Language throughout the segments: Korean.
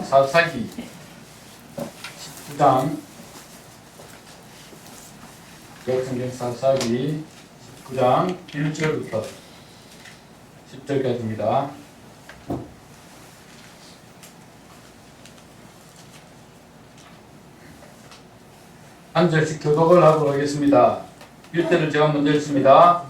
사사기 19장 구약성경 사사기 19장 1절부터 10절까지입니다. 한 절씩 교독을 하도록 하겠습니다. 1절을 제가 먼저 읽습니다.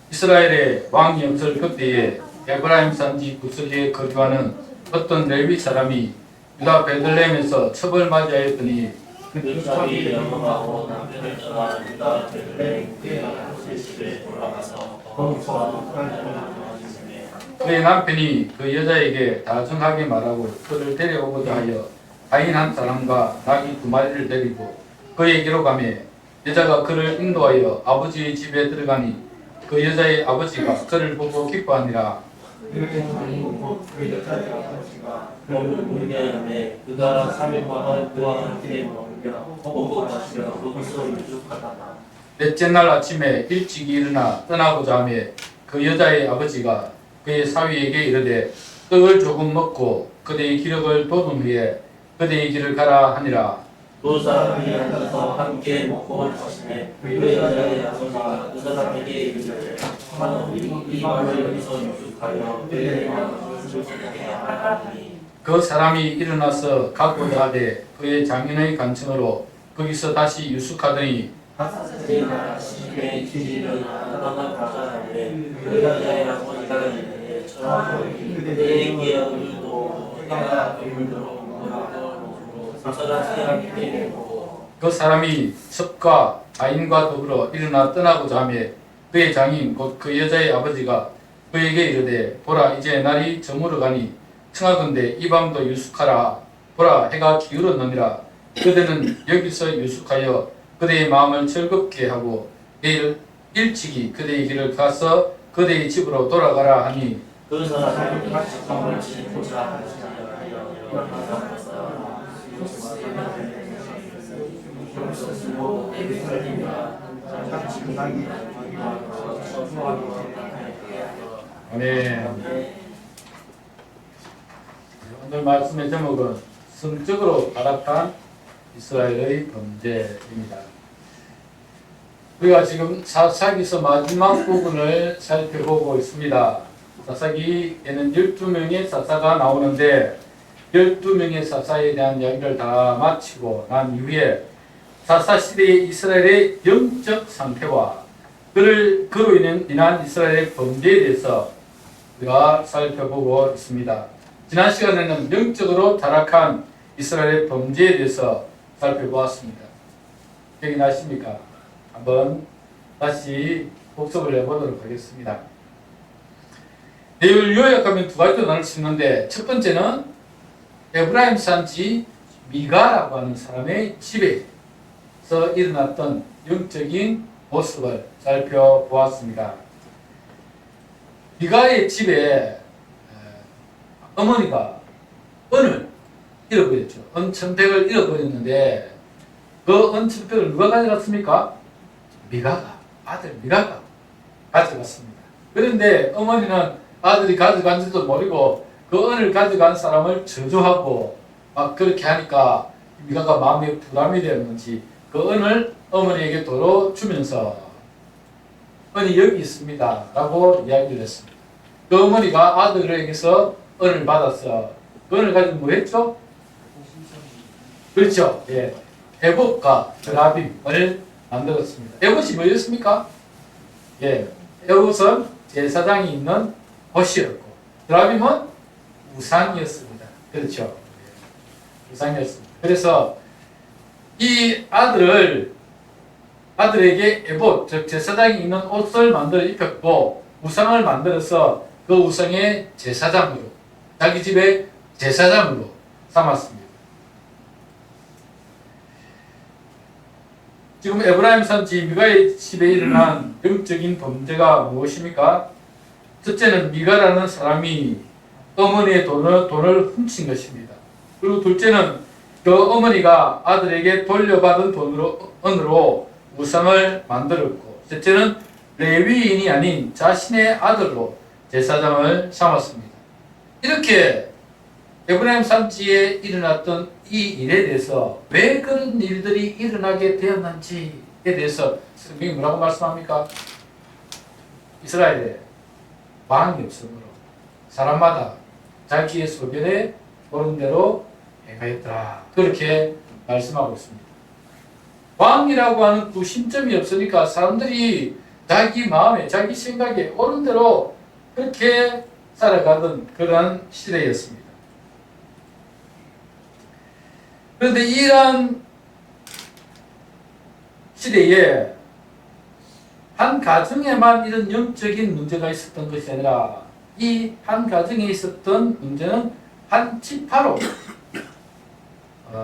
이스라엘의 왕이 없을 그때에 에브라임 산지 구슬리에 거주하는 어떤 레위 사람이 유다 베들레헴에서 첩을 맞이하였더니 그 사람이 영어하고 남편을 떠나 유다 베들레헴 그의 아버지 집에 돌아가서 거기서 그의 남편이 그 여자에게 다정하게 말하고 그를 데려오고자 하여 가인 한 사람과 나귀 2마리를 데리고 그에게로 가매 여자가 그를 인도하여 아버지의 집에 들어가니 그 여자의 아버지가 그를 보고 기뻐하니라. 그 여자의 아버지가 그를 공개하며 그가 3일마다 그와 함께 먹고 마시며 거기서 유숙하다가 넷째 날 아침에 일찍 일어나 떠나고자 하며 그 여자의 아버지가 그의 사위에게 이르되 떡을 조금 먹고 그대의 기력을 돋은 후에 그대의 길을 가라 하니라. 두 사람이 앉아서 함께 먹고 마시매 그 여자의 아버지가 그 사람에게 이르되 이 밤을 여기서 유숙하여 그의 마음을 즐겁게 하라니. 그 사람이 일어나서 가고자 하되 그의 장인의 간청으로 거기서 다시 유숙하더니 다섯째 날 아침에 기지는 하나가 가자하되 그 여자의 아버지가 이르되 저하오니 그대의 기억을도 내가 그물로 그 사람이 첩과 가인과 더불어 일어나 떠나고자 하며 그의 장인 곧 그 여자의 아버지가 그에게 이르되 보라 이제 날이 저물어 가니 청하건대 이 밤도 유숙하라. 보라 해가 기울었느니라. 그대는 여기서 유숙하여 그대의 마음을 즐겁게 하고 내일 일찍이 그대의 길을 가서 그대의 집으로 돌아가라 하니 그 사람이 밤을 지고자 하시니라. 아멘. 오늘 말씀의 제목은 성적으로 타락한 이스라엘의 범죄입니다. 우리가 지금 사사기서 마지막 부분을 살펴보고 있습니다. 사사기에는 12명의 사사가 나오는데 12명의 사사에 대한 이야기를 다 마치고 난 이후에 사사 시대의 이스라엘의 영적 상태와 그로 인한 이스라엘의 범죄에 대해서 우리가 살펴보고 있습니다. 지난 시간에는 영적으로 타락한 이스라엘의 범죄에 대해서 살펴보았습니다. 기억이 나십니까? 한번 다시 복습을 해보도록 하겠습니다. 내용을 요약하면 두 가지로 나눌 수 있는데 첫 번째는 에브라임 산지 미가라고 하는 사람의 집에서 일어났던 영적인 모습을 살펴보았습니다. 미가의 집에 어머니가 은을 잃어버렸죠. 은천백을 잃어버렸는데 그 은천백을 누가 가져갔습니까? 아들 미가가 가져갔습니다. 그런데 어머니는 아들이 가져간지도 모르고 그 은을 가져간 사람을 저주하고 막 그렇게 하니까 미가가 마음에 부담이 되었는지 그 은을 어머니에게 도로 주면서 은이 여기 있습니다 라고 이야기를 했습니다. 그 어머니가 아들에게서 은을 받아서 그 은을 가지고 뭐 했죠? 그렇죠. 예. 에봇과 드라빔을 만들었습니다. 에봇이 뭐였습니까? 예. 에봇은 제사장이 있는 옷이었고 드라빔은 우상이었습니다. 그렇죠. 예. 우상이었습니다. 그래서 이 아들에게 에봇, 즉 제사장이 있는 옷을 만들어 입혔고 우상을 만들어서 그 우상의 제사장으로 자기 집의 제사장으로 삼았습니다. 지금 에브라임 산지 미가의 집에 일어난 영적인 범죄가 무엇입니까? 첫째는 미가라는 사람이 어머니의 돈을 훔친 것입니다. 그리고 둘째는 그 어머니가 아들에게 돌려받은 은으로 우상을 만들었고, 셋째는 레위인이 아닌 자신의 아들로 제사장을 삼았습니다. 이렇게 에브라임 산지에 일어났던 이 일에 대해서 왜 그런 일들이 일어나게 되었는지에 대해서 성경이 뭐라고 말씀합니까? 이스라엘에 왕이 없으므로 사람마다 자기의 소견에 옳은 대로 행하였더라. 그렇게 말씀하고 있습니다. 왕이라고 하는 구심점이 없으니까 사람들이 자기 마음에 자기 생각에 옳은 대로 그렇게 살아가던 그런 시대였습니다. 그런데 이러한 시대에 한 가정에만 이런 영적인 문제가 있었던 것이 아니라 이 한 가정에 있었던 문제는 한 지파로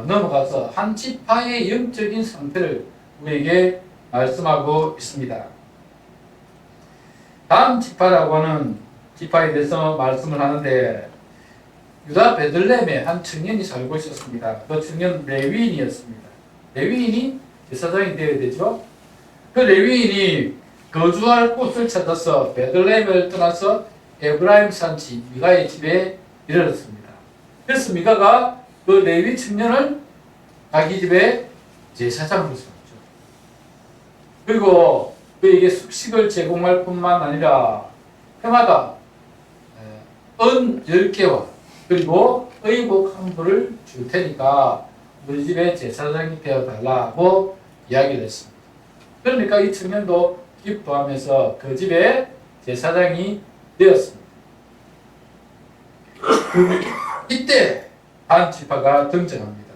넘어가서 한 지파의 영적인 상태를 우리에게 말씀하고 있습니다. 다음 지파라고 하는 지파에 대해서 말씀을 하는데 유다 베들레헴에 한 청년이 살고 있었습니다. 그 청년 레위인이었습니다. 레위인이 제사장이 되어야 되죠. 그 레위인이 거주할 곳을 찾아서 베들레헴을 떠나서 에브라임 산지 미가의 집에 이르렀습니다. 그래서 미가가 그 레위 청년을 자기 집에 제사장으로 세웠죠. 그리고 그에게 숙식을 제공할 뿐만 아니라 해마다 은 10개와 그리고 의복 한 부를 줄 테니까 우리 집에 제사장이 되어달라고 이야기를 했습니다. 그러니까 이 청년도 기뻐하면서 그 집에 제사장이 되었습니다. 이때 단 지파가 등장합니다.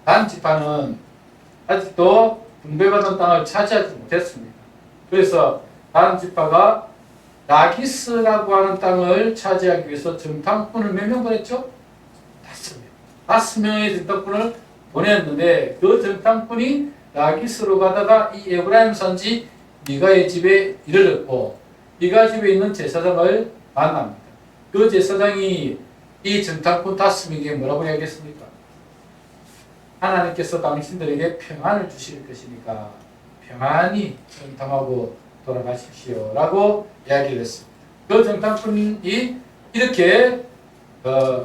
단 지파는 아직도 분배받은 땅을 차지하지 못했습니다. 그래서 단 지파가 라기스라고 하는 땅을 차지하기 위해서 정탐꾼을 몇 명 보냈죠? 5명. 5명의 정탐꾼을 보냈는데 그 정탐꾼이 라기스로 가다가 이 에브라임 산지 미가의 집에 이르렀고 미가 집에 있는 제사장을 만납니다. 그 제사장이 이 정탐꾼 5명에게 뭐라고 이야기했습니까? 하나님께서 당신들에게 평안을 주실 것이니까 평안히 정탐하고 돌아가십시오 라고 이야기를 했습니다. 그 정탐꾼이 이렇게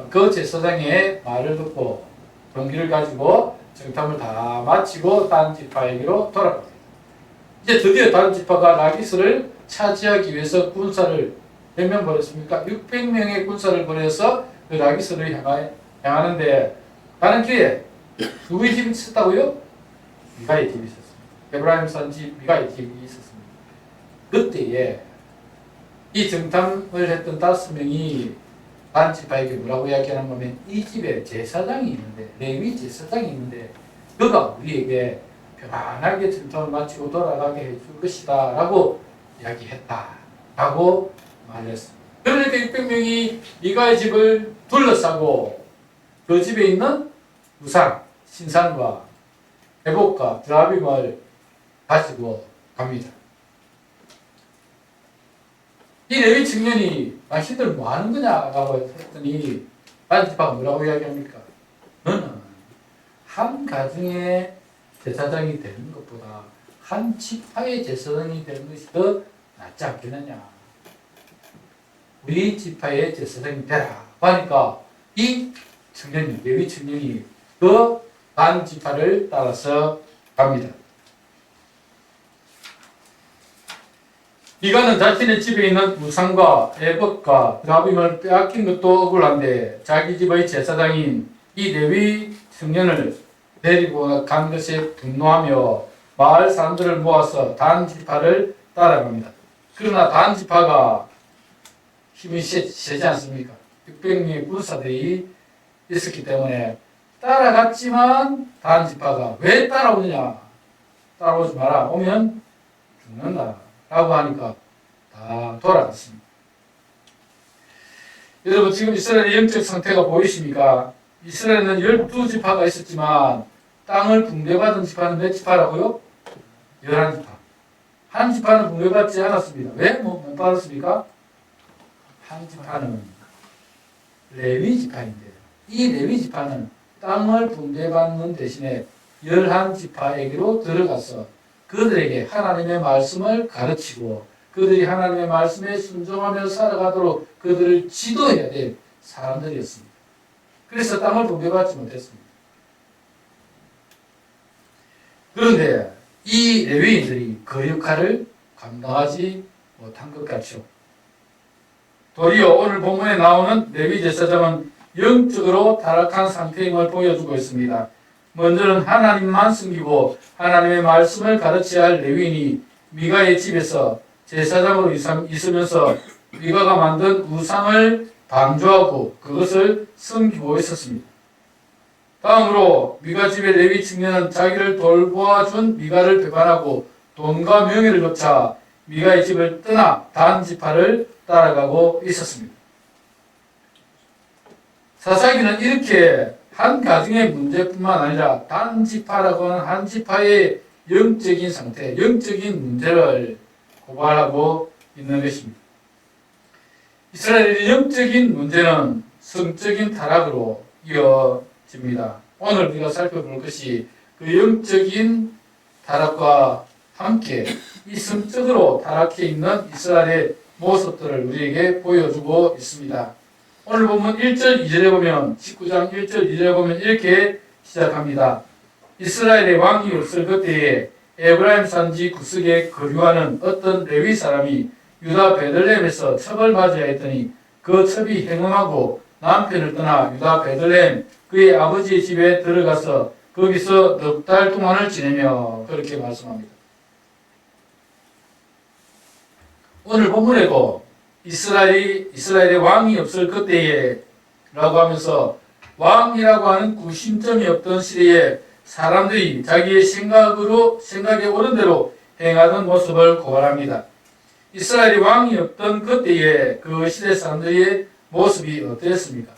그 제사장의 말을 듣고 동기를 가지고 정탐을 다 마치고 단 지파에게로 돌아갑니다. 이제 드디어 단 지파가 라기스를 차지하기 위해서 군사를 몇 명 보냈습니까? 600명의 군사를 보내서 그 라기스를 향하는데 가는 길에 누구의 집이 있었다고요? 미가의 집이 있었습니다. 에브라임 산지 미가의 집이 있었습니다. 그때에 이 정탐을 했던 5명이 단 지파에게 뭐라고 이야기하는 거면 이 집에 제사장이 있는데 레위 제사장이 있는데 그가 우리에게 편안하게 정탐을 마치고 돌아가게 해줄 것이다 라고 이야기했다 라고 말했습니다. 그러니까 600명이 미가의 집을 둘러싸고 그 집에 있는 우상, 신상과 회복과 드라빔을 가지고 갑니다. 이 레위 청년이 당신들 뭐 하는 거냐라고 했더니 단 지파가 뭐라고 이야기합니까? 너는 한 가정의 제사장이 되는 것보다 한 지파의 제사장이 되는 것이 더 낫지 않겠느냐. 우리 지파의 제사장이 되라 하니까 이 청년이 레위 청년이 그 단 지파를 따라서 갑니다. 미가는 자신의 집에 있는 우상과 에봇과 드라빔을 빼앗긴 것도 억울한데 자기 집의 제사장인 이 레위 청년을 데리고 간 것에 분노하며 마을 사람들을 모아서 단 지파를 따라갑니다. 그러나 단 지파가 힘이 세지 않습니까? 600명의 군사들이 있었기 때문에 따라갔지만 단 지파가 왜 따라오느냐? 따라오지 마라. 오면 죽는다. 라고 하니까 다 돌아갔습니다. 여러분 지금 이스라엘의 영적 상태가 보이십니까? 이스라엘은 12지파가 있었지만 땅을 분배받은 지파는 몇 지파라고요? 11지파. 한 지파는 분배받지 않았습니다. 왜 못 받았습니까? 한 지파는 레위 지파인데 이 레위 지파는 땅을 분배받는 대신에 11지파에게로 들어가서 그들에게 하나님의 말씀을 가르치고 그들이 하나님의 말씀에 순종하며 살아가도록 그들을 지도해야 될 사람들이었습니다. 그래서 땅을 분배받지 못했습니다. 그런데 이 레위인들이 그 역할을 감당하지 못한 것 같죠. 도리어 오늘 본문에 나오는 레위 제사장은 영적으로 타락한 상태임을 보여주고 있습니다. 먼저는 하나님만 숨기고 하나님의 말씀을 가르쳐야 할 레위인이 미가의 집에서 제사장으로 있으면서 미가가 만든 우상을 방조하고 그것을 섬기고 있었습니다. 다음으로 미가 집의 레위 청년은 자기를 돌보아준 미가를 배반하고 돈과 명예를 쫓아 미가의 집을 떠나 단 지파를 따라가고 있었습니다. 사사기는 이렇게 한 가정의 문제뿐만 아니라 단 지파라고 하는 한 지파의 영적인 상태, 영적인 문제를 고발하고 있는 것입니다. 이스라엘의 영적인 문제는 성적인 타락으로 이어집니다. 오늘 우리가 살펴볼 것이 그 영적인 타락과 함께 이 성적으로 타락해 있는 이스라엘의 모습들을 우리에게 보여주고 있습니다. 오늘 보면 1절 2절에 보면 19장 1절 2절에 보면 이렇게 시작합니다. 이스라엘의 왕이 없을 그때에 에브라임 산지 구석에 거류하는 어떤 레위 사람이 유다 베들레헴에서 첩을 맞이하였더니 그 첩이 행음하고 남편을 떠나 유다 베들레헴 그의 아버지의 집에 들어가서 거기서 넉 달 동안을 지내며 그렇게 말씀합니다. 오늘 본문에도 이스라엘의 왕이 없을 그때에 라고 하면서 왕이라고 하는 구심점이 없던 시대에 사람들이 자기의 생각에 옳은 대로 행하던 모습을 고발합니다. 이스라엘이 왕이 없던 그때에 그 시대 사람들의 모습이 어땠습니까?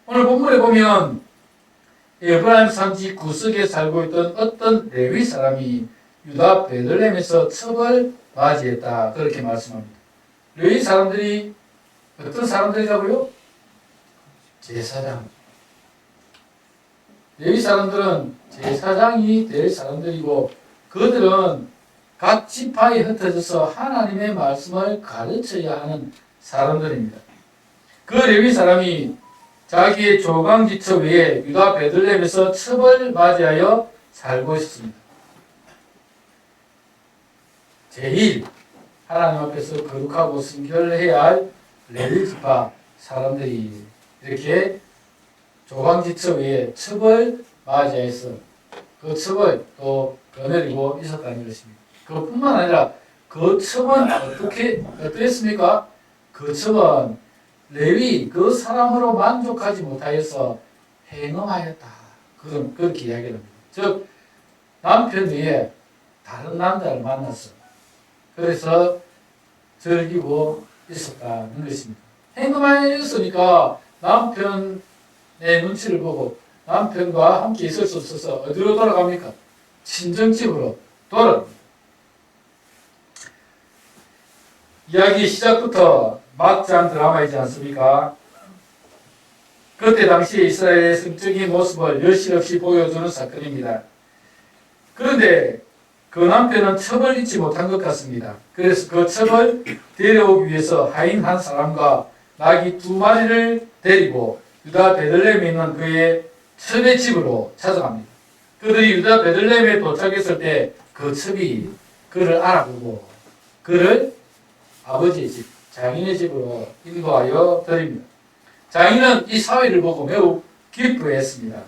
오늘 본문에 보면 에브라임 산지 구석에 살고 있던 어떤 레위 사람이 유다 베들레헴에서 첩을 맞이했다. 그렇게 말씀합니다. 레위 사람들이 어떤 사람들이라고요? 제사장. 레위 사람들은 제사장이 될 사람들이고 그들은 각 지파에 흩어져서 하나님의 말씀을 가르쳐야 하는 사람들입니다. 그 레위 사람이 자기의 조강지처 외에 유다 베들레헴에서 첩을 맞이하여 살고 있었습니다. 제일 하나님 앞에서 거룩하고 순결해야 할 레위 지파 사람들이 이렇게 조강지처 외에 첩을 맞이해서 그 첩을 또 거느리고 있었다는 것입니다. 그것뿐만 아니라 그 첩은 어떻습니까? 그 첩은 레위 그 사람으로 만족하지 못하여서 행음하였다. 그렇게 이야기합니다. 즉 남편 외에 다른 남자를 만났어. 그래서 즐기고 있었다는 것입니다. 행음하였으니까 남편의 눈치를 보고 남편과 함께 있을 수 없어서 어디로 돌아갑니까? 친정집으로 돌아갑니다. 이야기 시작부터 막장 드라마이지 않습니까? 그때 당시 이스라엘의 성적인 모습을 여실없이 보여주는 사건입니다. 그런데 그 남편은 첩을 잊지 못한 것 같습니다. 그래서 그 첩을 데려오기 위해서 하인 한 사람과 나귀 2마리를 데리고 유다 베들레헴에 있는 그의 첩의 집으로 찾아갑니다. 그들이 유다 베들레헴에 도착했을 때 그 첩이 그를 알아보고 그를 아버지의 집, 장인의 집으로 인도하여 드립니다. 장인은 이 사위를 보고 매우 기뻐했습니다.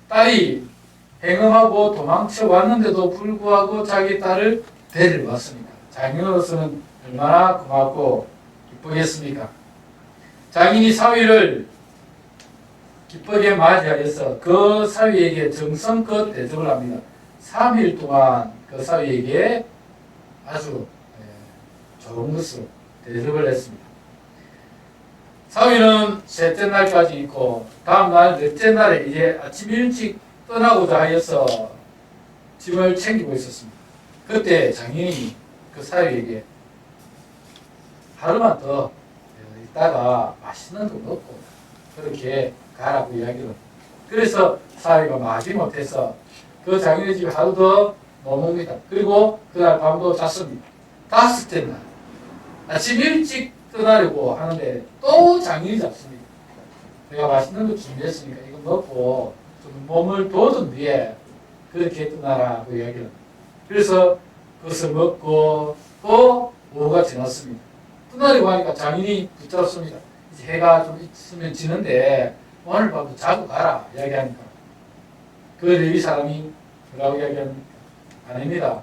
딸이 행음하고 도망쳐 왔는데도 불구하고 자기 딸을 데리러 왔습니다. 장인으로서는 얼마나 고맙고 기쁘겠습니까? 장인이 사위를 기쁘게 맞이하여서 그 사위에게 정성껏 대접을 합니다. 3일 동안 그 사위에게 아주 좋은 것으로 대접을 했습니다. 사위는 셋째 날까지 있고 다음날 넷째 날에 이제 아침 일찍 떠나고자 하여서 짐을 챙기고 있었습니다. 그때 장인이 그 사위에게 하루만 더 있다가 맛있는 거 먹고 그렇게 가라고 이야기를 합니다. 그래서 사위가 마지못해서 그 장인의 집에 하루 더 머뭅니다. 그리고 그날 밤도 잤습니다. 5째 날 아침 일찍 떠나려고 하는데 또 장인이 잡습니다. 내가 맛있는 거 준비했으니까 이거 먹고 좀 몸을 도든 뒤에 그렇게 떠나라 그 이야기는. 그래서 그것을 먹고 또 오후가 지났습니다. 떠나려고 하니까 장인이 붙잡습니다. 이제 해가 좀 있으면 지는데 오늘 밤도 자고 가라 이야기하니까 그 레위 사람이 뭐라고 이야기합니까? 아닙니다.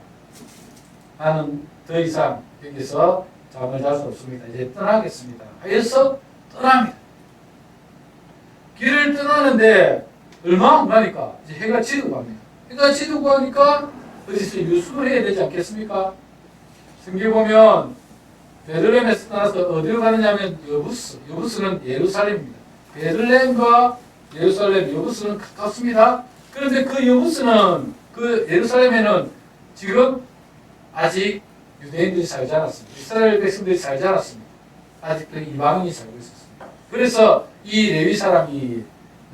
나는 더 이상 여기서 잠을 잘 수 없습니다. 이제 떠나겠습니다. 하여서 떠납니다. 길을 떠나는데 얼마 안 가니까 이제 해가 지고 갑니다. 해가 지고 하니까 어디서 유숙을 해야 되지 않겠습니까? 성경 보면 베들레헴에서 떠나서 어디로 가느냐면 여부스. 여부스는 예루살렘입니다. 베들레헴과 예루살렘, 여부스는 가깝습니다. 그런데 그 여부스는 그 예루살렘에는 지금 아직 유대인들이 살지 않았습니다. 이스라엘 백성들이 살지 않았습니다. 아직도 이방인이 살고 있었습니다. 그래서 이 레위 사람이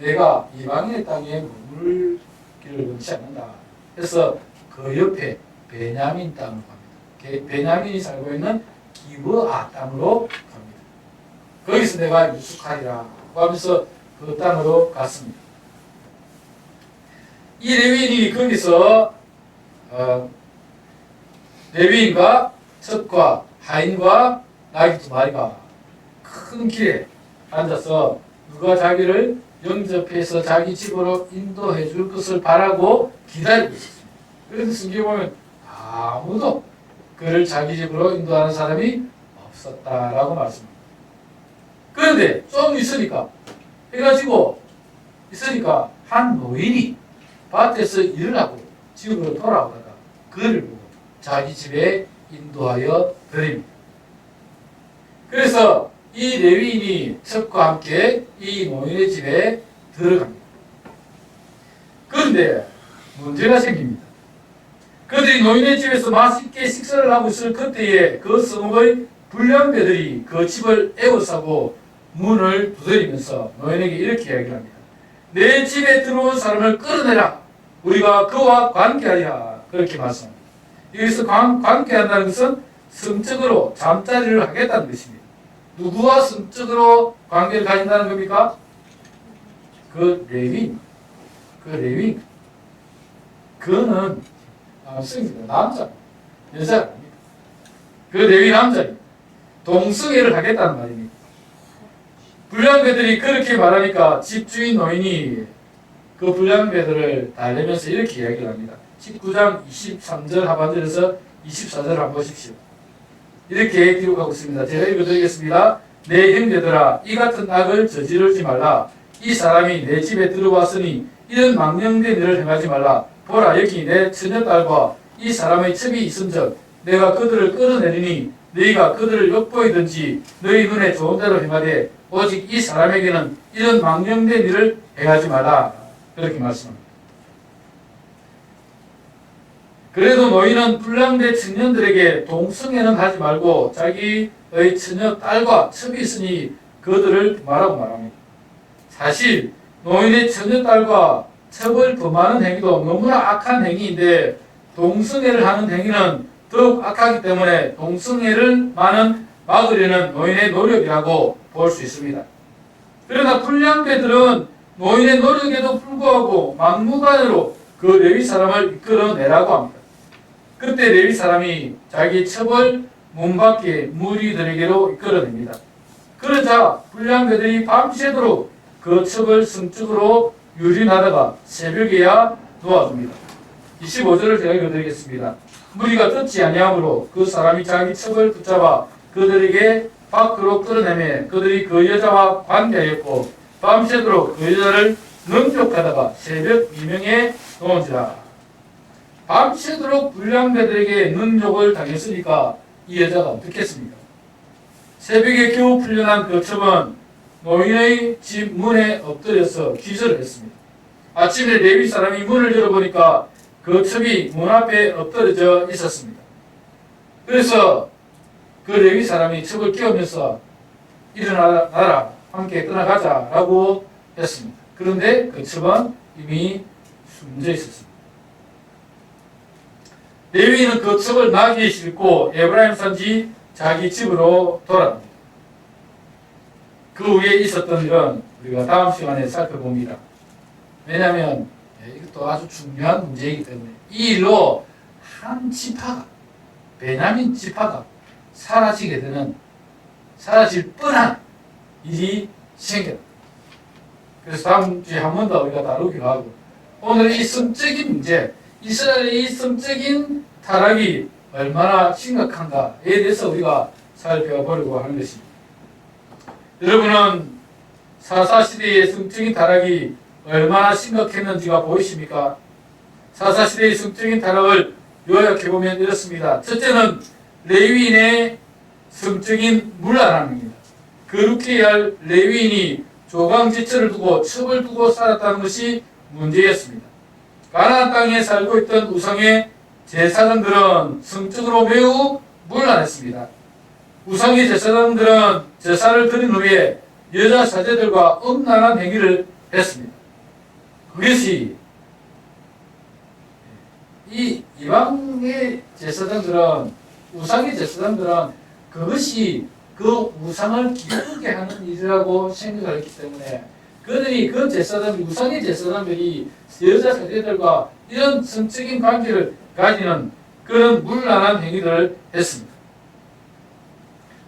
내가 이방인의 땅에 머물기를 원치 않는다. 그래서 그 옆에 베냐민 땅으로 갑니다. 베냐민이 살고 있는 기브아 땅으로 갑니다. 거기서 내가 유숙하리라 하면서 그 땅으로 갔습니다. 이 레위인이 거기서 레위인과 첩과 하인과 나귀 두 마리가 큰 길에 앉아서 누가 자기를 영접해서 자기 집으로 인도해 줄 것을 바라고 기다리고 있었습니다. 그래서 성경에 보면 아무도 그를 자기 집으로 인도하는 사람이 없었다라고 말씀합니다. 그런데 좀 있으니까 해가지고 있으니까 한 노인이 밭에서 일을 하고 집으로 돌아오다가 그를 보고 자기 집에 인도하여 드립니다. 그래서 이 레위인이 첩과 함께 이 노인의 집에 들어갑니다. 그런데 문제가 생깁니다. 그들이 노인의 집에서 맛있게 식사를 하고 있을 그때에 그 성읍의 불량배들이 그 집을 에워싸고 문을 두드리면서 노인에게 이렇게 이야기합니다. 내 집에 들어온 사람을 끌어내라. 우리가 그와 관계하리라. 그렇게 말씀합니다. 여기서 관계한다는 것은 성적으로 잠자리를 하겠다는 것입니다. 누구와 성적으로 관계를 가진다는 겁니까? 그 레위인. 그는 남성입니다. 남자. 여자가 아닙니다. 그 레위 남자입니다. 동성애를 하겠다는 말입니다. 불량배들이 그렇게 말하니까 집주인 노인이 그 불량배들을 달래면서 이렇게 이야기를 합니다. 19장 23절 하반절에서 24절 한번 보십시오. 이렇게 기록하고 있습니다. 제가 읽어드리겠습니다. 내 형제들아, 이 같은 악을 저지르지 말라. 이 사람이 내 집에 들어왔으니 이런 망령된 일을 행하지 말라. 보라, 여기 내 처녀딸과 이 사람의 첩이 있은즉 내가 그들을 끌어내리니 너희가 그들을 욕보이든지 너희 눈에 좋은 대로 행하되 오직 이 사람에게는 이런 망령된 일을 행하지 말라. 그렇게 말씀합니다. 그래도 노인은 불량된 청년들에게 동성애는 하지 말고 자기의 처녀 딸과 첩이 있으니 그들을 말하고 말합니다. 사실 노인의 처녀 딸과 첩을 범하는 행위도 너무나 악한 행위인데 동성애를 하는 행위는 더욱 악하기 때문에 동성애를 막으려는 노인의 노력이라고 볼 수 있습니다. 그러나 불량배들은 노인의 노력에도 불구하고 막무가내로 그 레위 사람을 이끌어내라고 합니다. 그때 레위 사람이 자기 첩을 문 밖에 무리들에게로 이끌어냅니다. 그러자 불량배들이 밤새도록 그 첩을 성적으로 유린하다가 새벽에야 놓아줍니다. 25절을 제가 읽어드리겠습니다. 무리가 듣지 아니하므로 그 사람이 자기 첩을 붙잡아 그들에게 밖으로 끌어내매 그들이 그 여자와 관계하였고 밤새도록 그 여자를 능욕하다가 새벽 미명에 놓은지라. 밤새도록 불량배들에게 능욕을 당했으니까 이 여자가 어떻게 했습니까? 새벽에 겨우 풀려난 그 첩은 노인의 집 문에 엎드려서 기절을 했습니다. 아침에 레위 사람이 문을 열어보니까 그 첩이 문 앞에 엎드려져 있었습니다. 그래서 그 레위 사람이 첩을 깨우면서 일어나라, 함께 떠나가자라고 했습니다. 그런데 그 첩은 이미 숨져 있었습니다. 레위인은 그 첩을 나귀에 싣고 에브라임 산지 자기 집으로 돌아갑니다. 그 후에 있었던 일은 우리가 다음 시간에 살펴봅니다. 왜냐하면 이것도 아주 중요한 문제이기 때문에 이 일로 한 지파가 베냐민 지파가 사라질 뻔한 일이 생겼다. 그래서 다음 주에 한 번 더 우리가 다루기로 하고 오늘 이 성적인 문제, 이스라엘의 이 성적인 타락이 얼마나 심각한가에 대해서 우리가 살펴보려고 하는 것입니다. 여러분은 사사시대의 성적인 타락이 얼마나 심각했는지가 보이십니까? 사사시대의 성적인 타락을 요약해보면 이렇습니다. 첫째는 레위인의 성적인 문란함입니다. 거룩해야 할 레위인이 조강지처를 두고 첩을 두고 살았다는 것이 문제였습니다. 가나안 땅에 살고 있던 우상의 제사장들은 성적으로 매우 문란했습니다. 우상의 제사장들은 제사를 드린 후에 여자 사제들과 음란한 행위를 했습니다. 그것이 이 이방의 제사장들은 우상의 제사장들은 그것이 그 우상을 기쁘게 하는 일이라고 생각을 했기 때문에 그들이 그 제사장, 우상의 제사장들이 여자 사제들과 이런 성적인 관계를 가지는 그런 문란한 행위들을 했습니다.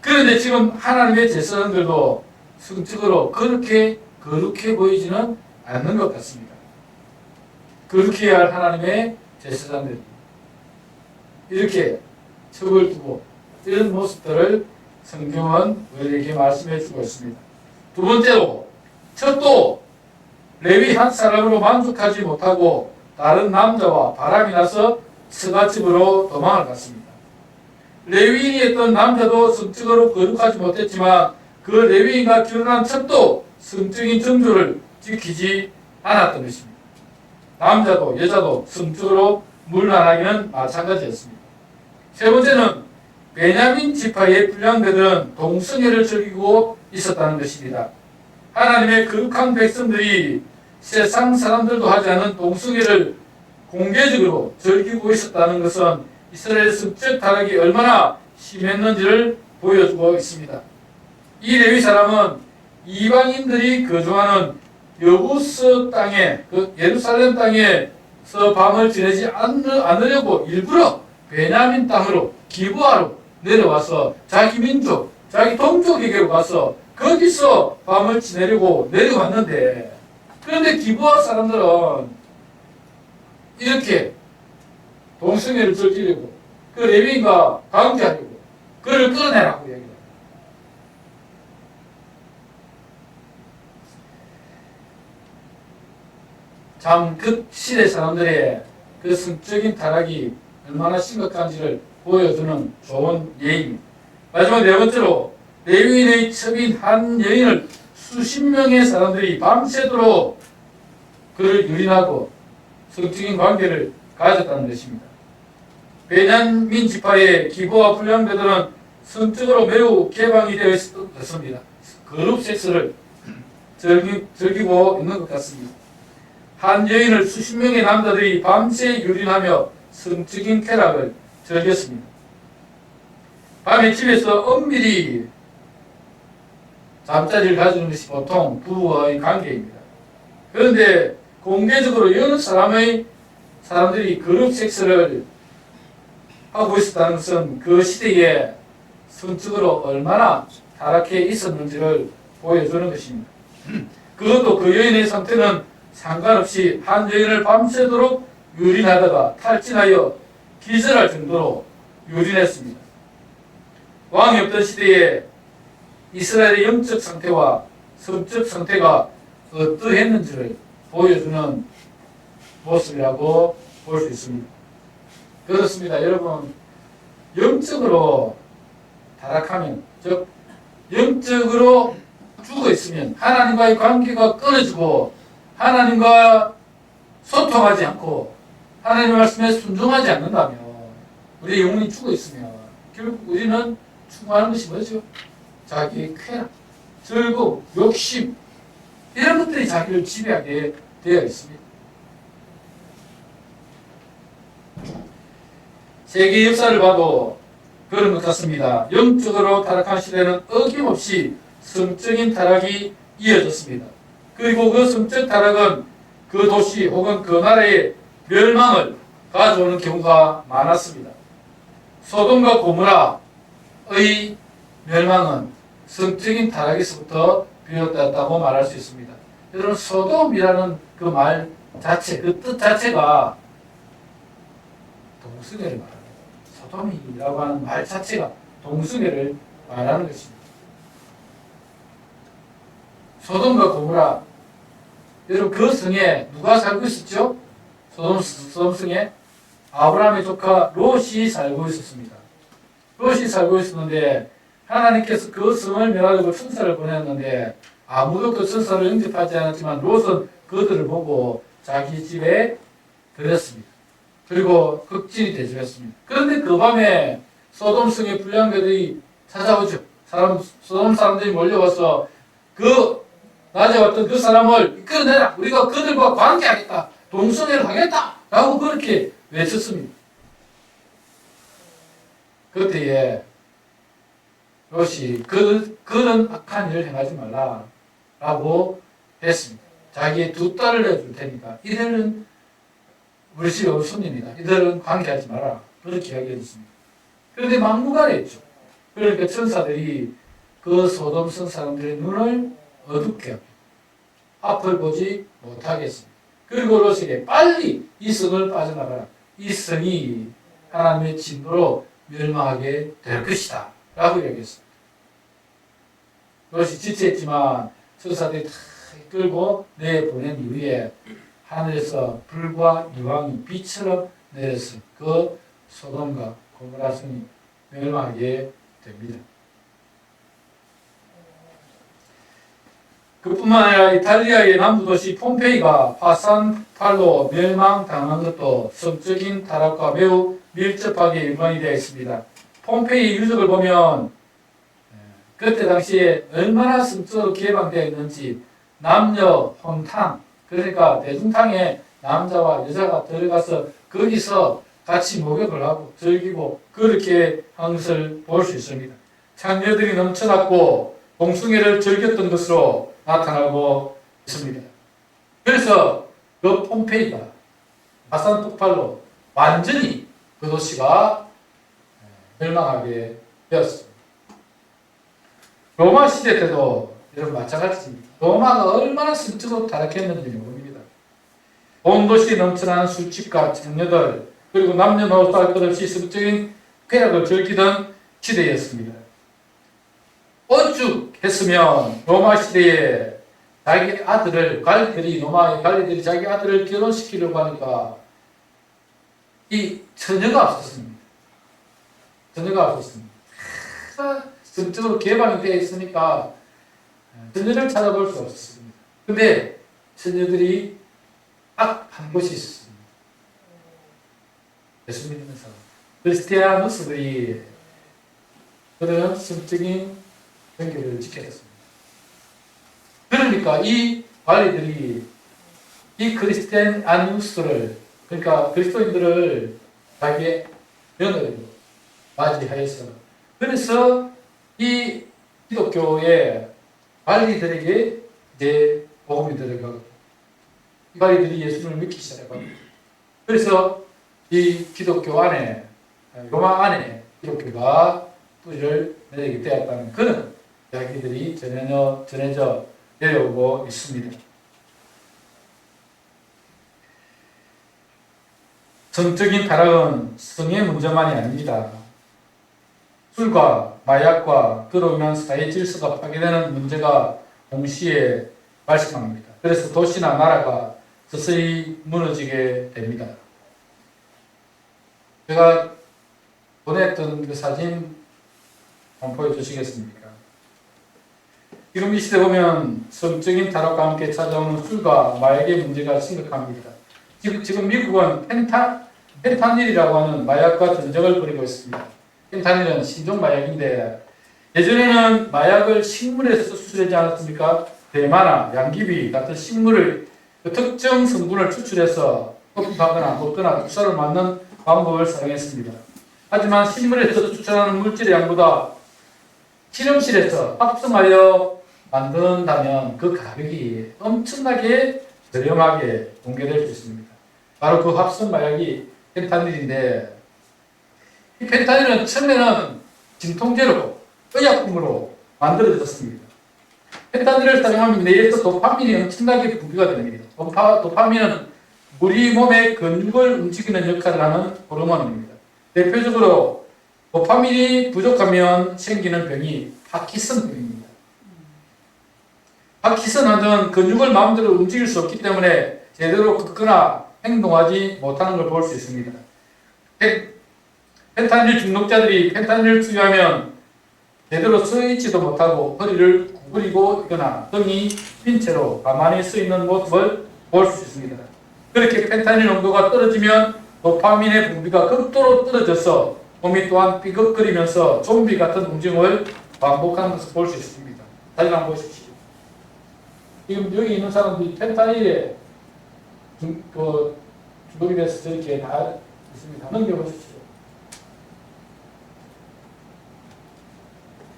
그런데 지금 하나님의 제사장들도 성적으로 그렇게 거룩해 보이지는 않는 것 같습니다. 거룩해야 할 하나님의 제사장들이 이렇게 첩을 두고 이런 모습들을 성경은 우리에게 말씀해 주고 있습니다. 두 번째로 첩도 레위 한 사람으로 만족하지 못하고 다른 남자와 바람이 나서 처갓집으로 도망을 갔습니다. 레위인이었던 남자도 성적으로 거룩하지 못했지만 그 레위인과 결혼한 첩도 성적인 정조를 지키지 않았던 것입니다. 남자도 여자도 성적으로 문란하기는 마찬가지였습니다. 세 번째는 베냐민 지파의 불량배들은 동성애를 즐기고 있었다는 것입니다. 하나님의 거룩한 백성들이 세상 사람들도 하지 않은 동성애를 공개적으로 즐기고 있었다는 것은 이스라엘 성적 타락이 얼마나 심했는지를 보여주고 있습니다. 이 레위 사람은 이방인들이 거주하는 여부스 땅에, 예루살렘 땅에서 밤을 지내지 않으려고 일부러 베냐민 땅으로 기브아로 내려와서 자기 민족, 자기 동족에게로 가서 거기서 밤을 지내려고 내려왔는데 그런데 기브아 사람들은 이렇게 동성애를 즐기려고 그 레위인과 관계하려고 그를 끌어내라고 얘기합니다. 참 그 시대 사람들의 그 성적인 타락이 얼마나 심각한지를 보여주는 좋은 예입니다. 마지막 네 번째로 레위인의 첩인 한 여인을 수십 명의 사람들이 밤새도록 그를 유린하고 성적인 관계를 가졌다는 것입니다. 베냐민 지파의 기브아 불량배들은 성적으로 매우 개방이 되어 있었습니다. 그룹 섹스를 즐기고 있는 것 같습니다. 한 여인을 수십 명의 남자들이 밤새 유린하며 성적인 쾌락을 즐겼습니다. 밤에 집에서 은밀히 잠자리를 가지는 것이 보통 부부와의 관계입니다. 그런데 공개적으로 여러 사람들이 그룹 섹스를 하고 있었다는 것은 그 시대에 성적으로 얼마나 타락해 있었는지를 보여주는 것입니다. 그것도 그 여인의 상태는 상관없이 한 여인을 밤새도록 유린하다가 탈진하여 기절할 정도로 유린했습니다. 왕이 없던 시대에 이스라엘의 영적 상태와 성적 상태가 어떠했는지를 보여주는 모습이라고 볼 수 있습니다. 그렇습니다. 여러분, 영적으로 타락하면, 즉 영적으로 죽어 있으면 하나님과의 관계가 끊어지고 하나님과 소통하지 않고 하나님의 말씀에 순종하지 않는다면 우리의 영혼이 죽어 있으면 결국 우리는 추구하는 것이 뭐죠? 자기의 쾌락, 즐거움, 욕심 이런 것들이 자기를 지배하게 되어 있습니다. 세계 역사를 봐도 그런 것 같습니다. 영적으로 타락한 시대는 어김없이 성적인 타락이 이어졌습니다. 그리고 그 성적 타락은 그 도시 혹은 그 나라의 멸망을 가져오는 경우가 많았습니다. 소돔과 고모라의 멸망은 성적인 타락에서부터 비롯되었다고 말할 수 있습니다. 여러분, 소돔이라는 그 말 자체, 그 뜻 자체가 동성애를 말합니다. 소돔이라고 하는 말 자체가 동성애를 말하는 것입니다. 소돔과 고모라, 여러분 그 성에 누가 살고 있었죠? 소돔 성에 아브라함의 조카 롯이 살고 있었습니다. 롯이 살고 있었는데 하나님께서 그 성을 멸하려고 천사를 보냈는데 아무도 그 천사를 영접하지 않았지만 롯은 그들을 보고 자기 집에 들였습니다. 그리고 극진히 대접했습니다. 그런데 그 밤에 소돔 성의 불량배들이 찾아오죠. 소돔 사람들이 몰려와서 그 낮에 왔던 그 사람을 이끌어내라. 우리가 그들과 관계하겠다. 동성애를 하겠다. 라고 그렇게 외쳤습니다. 그때에 롯이 그런 악한 일을 행하지 말라. 라고 했습니다. 자기의 두 딸을 내줄 테니까 이들은 우리 집에 올 손님이다. 이들은 관계하지 마라. 그렇게 이야기했습니다. 그런데 막무가내였죠. 그러니까 천사들이 그 소돔성 사람들의 눈을 어둡게 합니다. 앞을 보지 못하겠습니다. 그리고 롯에게 빨리 이 성을 빠져나가라. 이 성이 하나님의 진노로 멸망하게 될 것이다. 라고 이야기했습니다. 롯이 지체했지만 천사들이 다 끌고 내보낸 이후에 하늘에서 불과 유황이 비처럼 내려서 그 소돔과 고모라 성이 멸망하게 됩니다. 그뿐만 아니라 이탈리아의 남부도시 폼페이가 화산폭발로 멸망당한 것도 성적인 타락과 매우 밀접하게 연관이 되어 있습니다. 폼페이 유적을 보면 그때 당시에 얼마나 성적으로 개방되어 있는지 남녀 혼탕, 그러니까 대중탕에 남자와 여자가 들어가서 거기서 같이 목욕을 하고 즐기고 그렇게 한 것을 볼 수 있습니다. 창녀들이 넘쳐났고 동성애를 즐겼던 것으로 나타나고 있습니다. 그래서 그 폼페이가 화산 폭발로 완전히 그 도시가 멸망하게 되었습니다. 로마 시대 때도 여러분 마찬가지입니다. 로마가 얼마나 성적으로 타락했는지 모릅니다. 온 도시에 넘쳐나는 술집과 창녀들 그리고 남녀노소 할 것 없이 성적인 쾌락을 즐기던 시대였습니다. 오죽했으면 로마 시대에 자기 아들을 로마의 관리들이 자기 아들을 결혼시키려고 하니까 이 처녀가 없었습니다. 처녀가 없었습니다. 성적으로 개방이 되어 있으니까 처녀를 찾아볼 수 없었습니다. 근데 처녀들이 딱 한 곳이 있었습니다. 예수 믿는 사람. 크리스티아누스들이 그들은 성적인 경계를 지켰습니다. 그러니까 이 관리들이 이 크리스티아누스를 그러니까 그리스도인들을 자기의 며느리로 맞이하여서 그래서 이 기독교의 관리들에게 이제 복음이 들어가고 이 관리들이 예수를 믿기 시작하고 그래서 이 기독교 안에 로마 안에 기독교가 뿌리를 내리게 되었다는 그런 이야기들이 전해져 내려오고 있습니다. 성적인 타락은 성의 문제만이 아닙니다. 술과 마약과 그로 인한 사회 질서가 파괴되는 문제가 동시에 발생합니다. 그래서 도시나 나라가 서서히 무너지게 됩니다. 제가 보냈던 그 사진 한번 보여주시겠습니까? 지금 이 시대 보면 성적인 타락과 함께 찾아오는 술과 마약의 문제가 심각합니다. 지금 미국은 펜타닐이라고 하는 마약과 전쟁을 벌이고 있습니다. 펜타닐은 신종 마약인데 예전에는 마약을 식물에서 수출하지 않았습니까? 대마나 양귀비 같은 식물의 그 특정 성분을 추출해서 흡입하거나 먹거나 주사를 맞는 방법을 사용했습니다. 하지만 식물에서 추출하는 물질의 양보다 실험실에서 합성하여 만든다면 그 가격이 엄청나게 저렴하게 공개될 수 있습니다. 바로 그 합성 마약이 펜타닐인데, 이 펜타닐은 처음에는 진통제로, 의약품으로 만들어졌습니다. 펜타닐을 사용하면 뇌에서 도파민이 엄청나게 분비가 됩니다. 도파민은 우리 몸의 근육을 움직이는 역할을 하는 호르몬입니다. 대표적으로 도파민이 부족하면 생기는 병이 파킨슨병입니다. 파킨슨은 근육을 마음대로 움직일 수 없기 때문에 제대로 걷거나 행동하지 못하는 걸 볼 수 있습니다. 펜타닐 중독자들이 펜타닐을 투여하면 제대로 서 있지도 못하고 허리를 구부리고 있거나 등이 빈 채로 가만히 서 있는 모습을 볼 수 있습니다. 그렇게 펜타닐 농도가 떨어지면 도파민의 분비가 극도로 떨어져서 몸이 또한 삐걱거리면서 좀비 같은 움직임을 반복하는 것을 볼 수 있습니다. 사진 한번 보십시오. 지금 여기 있는 사람들이 펜타닐에 중독이 돼서 저렇게 다 있습니다. 넘겨보십시오.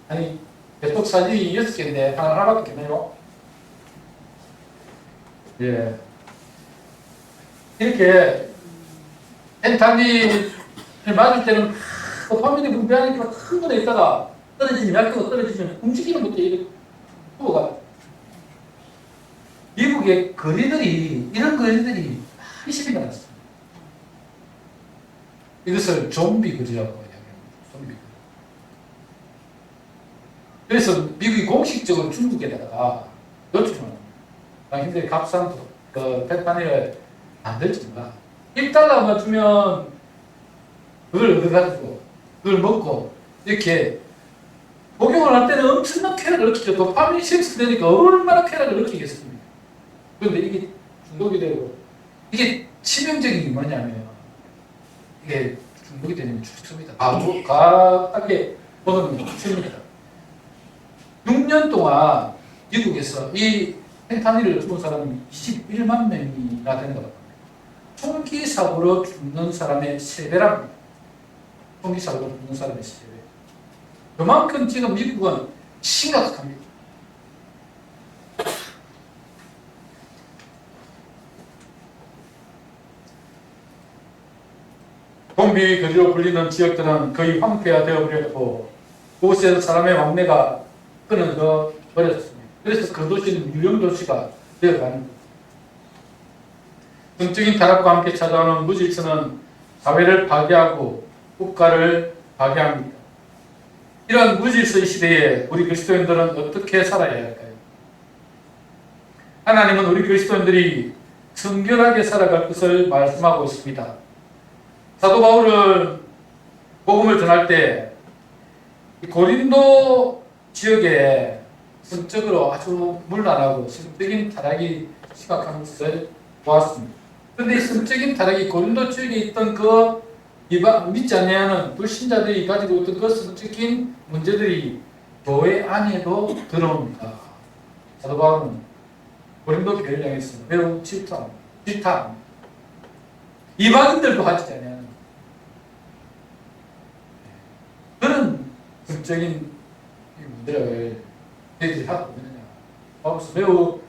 아니, 배톡 사진이 6개인데 하나밖에 없네요. 예. 이렇게 펜타닐을 맞을 때는 도파민이 분비하니까 큰 곳에 있다가 떨어지면 약하고 떨어지면 움직이는 것도 이렇게 후보가. 미국의 거리들이 이런 거리들이 많이 심이 나왔습니다. 이것을 좀비 거리라고 이야기합니다. 좀비 거리. 그래서 미국이 공식적으로 중국에다가 요청을 합니다. 당신들이 값싼 그 펜타닐을 만들지만 $1만 주면 그걸 얻어가지고 그걸 먹고 이렇게 복용을 할 때는 엄청난 쾌락을 느끼죠. 도파민이 생성되니까 얼마나 쾌락을 느끼겠습니까? 그런데 이게 중독이 되고 이게 치명적인 게 뭐냐면 이게 중독이 되면 죽습니다. 가깝게 먹으면 죽습니다. 6년 동안 미국에서 이 펜타닐을 죽은 사람이 21만 명이나 된다고 합니다. 총기 사고로 죽는 사람의 3배랍니다. 총기 사고로 죽는 사람의 3배. 그만큼 지금 미국은 심각합니다. 좀비 거리로 불리는 지역들은 거의 황폐화되어 버렸고 그곳에서 사람의 왕래가 끊어져 버렸습니다. 그래서 그 도시는 유령 도시가 되어가는 겁니다. 정적인 타락과 함께 찾아오는 무질서는 사회를 파괴하고 국가를 파괴합니다. 이런 무질서의 시대에 우리 그리스도인들은 어떻게 살아야 할까요? 하나님은 우리 그리스도인들이 정결하게 살아갈 것을 말씀하고 있습니다. 사도 바울은 복음을 전할 때 고린도 지역에 성적으로 아주 문란하고 성적인 타락이 심각한 것을 보았습니다. 그런데 이 성적인 타락이 고린도 지역에 있던 그 믿지 않는 불신자들이 가지고 있던 그 성적인 문제들이 교회 안에도 들어옵니다. 사도 바울은 고린도 교회를 향해서 매우 질타합니다. 이방인들도 하지 않아요. 그런 성적인 문제를 저희들이 하고 있느냐. 바울은 매우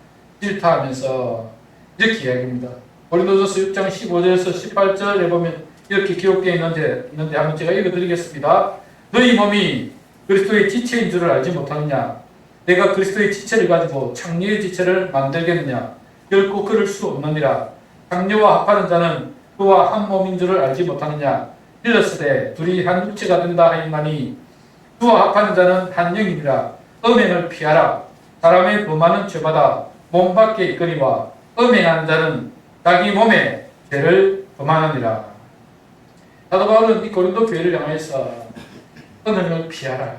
질타하면서 이렇게 이야기합니다. 고린도전서 6장 15절에서 18절에 보면 이렇게 기록되어 있는데 한번 제가 읽어드리겠습니다. 너희 몸이 그리스도의 지체인 줄을 알지 못하느냐? 내가 그리스도의 지체를 가지고 창녀의 지체를 만들겠느냐? 결코 그럴 수 없느니라. 창녀와 합하는 자는 그와 한 몸인 줄을 알지 못하느냐? 일렀으되 둘이 한 육체가 된다 하였나니 그와 합하는 자는 한 영이니라. 음행을 피하라. 사람의 범하는 죄마다 몸 밖에 있거니와 음행하는 자는 자기 몸에 죄를 범하느니라. 사도 바울은 이 고린도 교회를 향해서 음행을 피하라.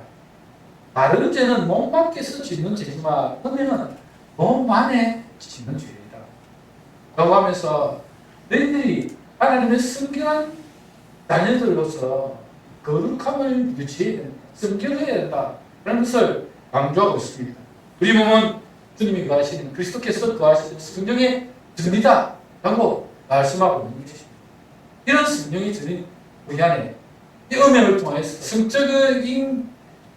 다른 죄는 몸 밖에서 짓는 죄지만 음행은 몸 안에 짓는 죄이다. 라고 하면서 너희들이 하나님의 성결한 자녀들로서 거룩함을 유지해야 된다. 성결해야 된다. 라는 것을 강조하고 있습니다. 우리 몸은 주님이 거하시는 그리스도께서 거하시는 성령의 전이다. 라고 말씀하고 있는 것입니다. 이런 성령이 전인 우리 안에 이 음행을 통해서 성적인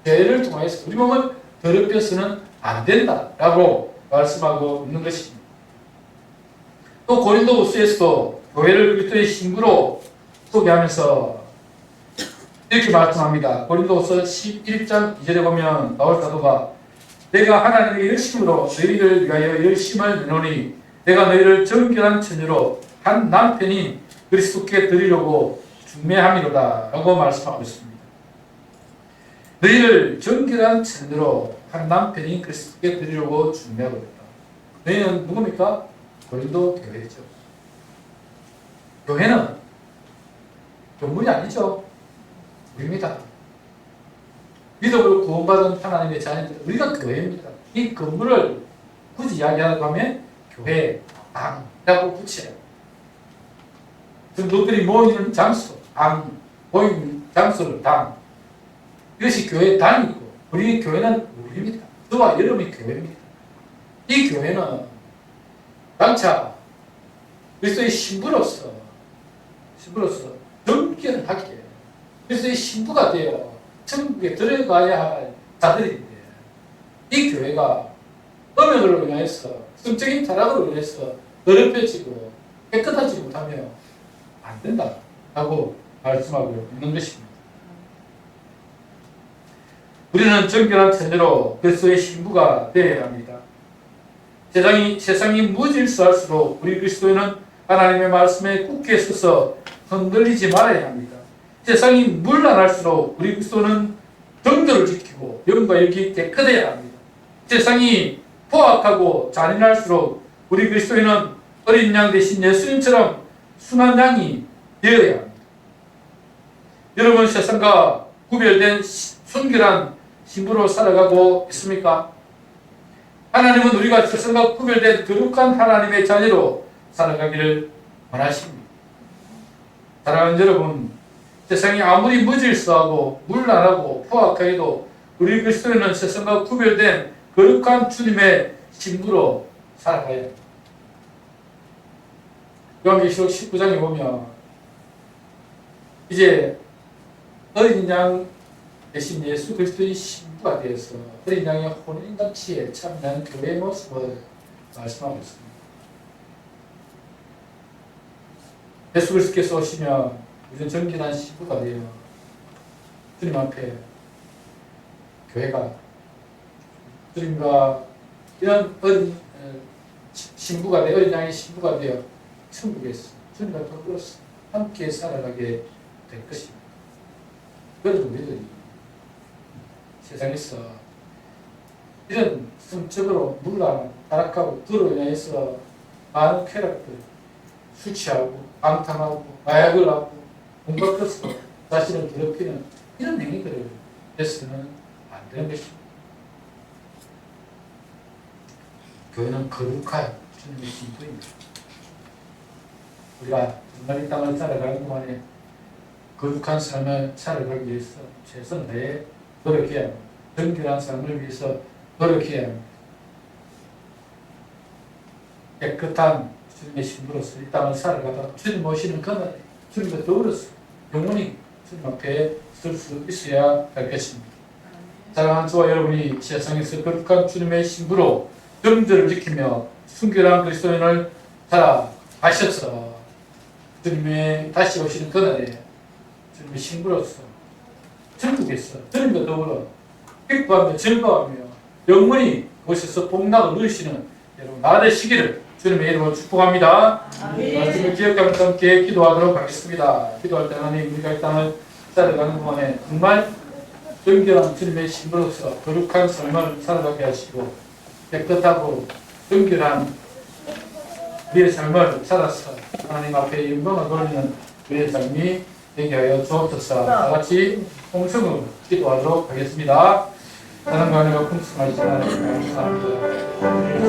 죄를 통해서 우리 몸을 더럽게 쓰는 안 된다라고 말씀하고 있는 것입니다. 또 고린도후서에서도 교회를 그리스도의 신부로 소개하면서 이렇게 말씀합니다. 고린도후서 11장 2절에 보면 바울 사도가 내가 하나님의 열심으로 너희를 위하여 열심을 내노니 내가 너희를 정결한 처녀로 한 남편인 그리스도께 드리려고 중매함이로다 라고 말씀하고 있습니다. 너희를 정결한 처녀로 한 남편인 그리스도께 드리려고 중매하고 있다. 너희는 누굽니까? 고린도 교회죠. 교회는 건물이 아니죠. 우리입니다. 믿음으로 구원받은 하나님의 자녀들, 우리가 교회입니다. 이 건물을 굳이 이야기하라고 하면 교회, 당이라고 붙여요. 성도들이 모이는 장소, 당, 모이는 장소를 당. 이것이 교회의 당이고, 우리 교회는 우리입니다. 저와 여러분이 교회입니다. 이 교회는 장차 그리스도의 신부로서 정결하게 그리스도의 신부가 되어 천국에 들어가야 할 자들인데, 이 교회가 음욕을 인해서 성적인 타락으로 인해서 더럽혀지고 깨끗하지 못하면 안 된다라고 말씀하고 있는 것입니다. 우리는 정결한 처녀로 그리스도의 신부가 되어야 합니다. 세상이 무질서할수록 우리 그리스도인은 하나님의 말씀에 굳게 서서 흔들리지 말아야 합니다. 세상이 문란할수록 우리 그리스도는 정도를 지키고 영과 육이 깨끗해야 합니다. 세상이 포악하고 잔인할수록 우리 그리스도인은 어린 양 대신 예수님처럼 순한 양이 되어야 합니다. 여러분, 세상과 구별된 순결한 신부로 살아가고 있습니까? 하나님은 우리가 세상과 구별된 거룩한 하나님의 자녀로 살아가기를 원하십니다. 사랑하는 여러분, 세상이 아무리 무질서하고 문란하고 포악하게도 우리 그리스도인은 세상과 구별된 거룩한 주님의 신부로 살아가야 합니다. 요한계시록 19장에 보면 이제 어린 양 대신 예수 그리스도의 신부가 되어서 어린 양의 혼인잔치에 참여한 교회의 모습을 말씀하고 있습니다. 예수 그리스도께서 오시면 우리는 정결한 신부가 되어 주님 앞에 교회가 주님과 이런 어린 신부가 되어 어린 양의 신부가 되어 천국에서 주님과 더불어 함께 살아가게 될 것입니다. 그래도 우리들이 세상에서 이런 성적으로 문란, 타락하고 더로 인해서 많은 쾌락들, 술 취하고 방탕하고 마약을 하고 온갖 것으로 자신을 괴롭히는 이런 행위들을 해서는 안 되는 것입니다. 교회는 거룩한 주님의 신부입니다. 우리가 정말 이 땅을 살아가는 동안에 거룩한 삶을 살아가기 위해서 최선을 다해 노력해야 합니다. 정결한 삶을 위해서 노력해야 합니다. 깨끗한 주님의 신부로서 이 땅을 살아가다 주님 오시는 그날에 주님과 더불어서 영원히 주님 앞에 설 수 있어야 할 것입니다. 사랑하는 저와 여러분이 세상에서 거룩한 주님의 신부로 정절을 지키며 순결한 그리스도인을 살아가셔서 주님의 다시 오시는 그날에 주님의 신부로서 천국에서 주님과 더불어 기뻐하며 즐거워하며 영원히 그곳에서 복락을 누리시는 여러분 나 되시기를 주님의 이름으로 축복합니다. 말씀을 기억하면서 함께 기도하도록 하겠습니다. 기도할 때 하나님, 우리가 이 땅을 살아가는 동안에 정말 정결한 주님의 신부로서 거룩한 삶을 살아가게 하시고 깨끗하고 정결한 우리의 삶을 살아서 하나님 앞에 영광을 돌리는 우리의 삶이 되게 하여 주옵소서. 다같이 통성으로 기도하도록 하겠습니다. 하나님과 풍성하신 하나님 감사합니다.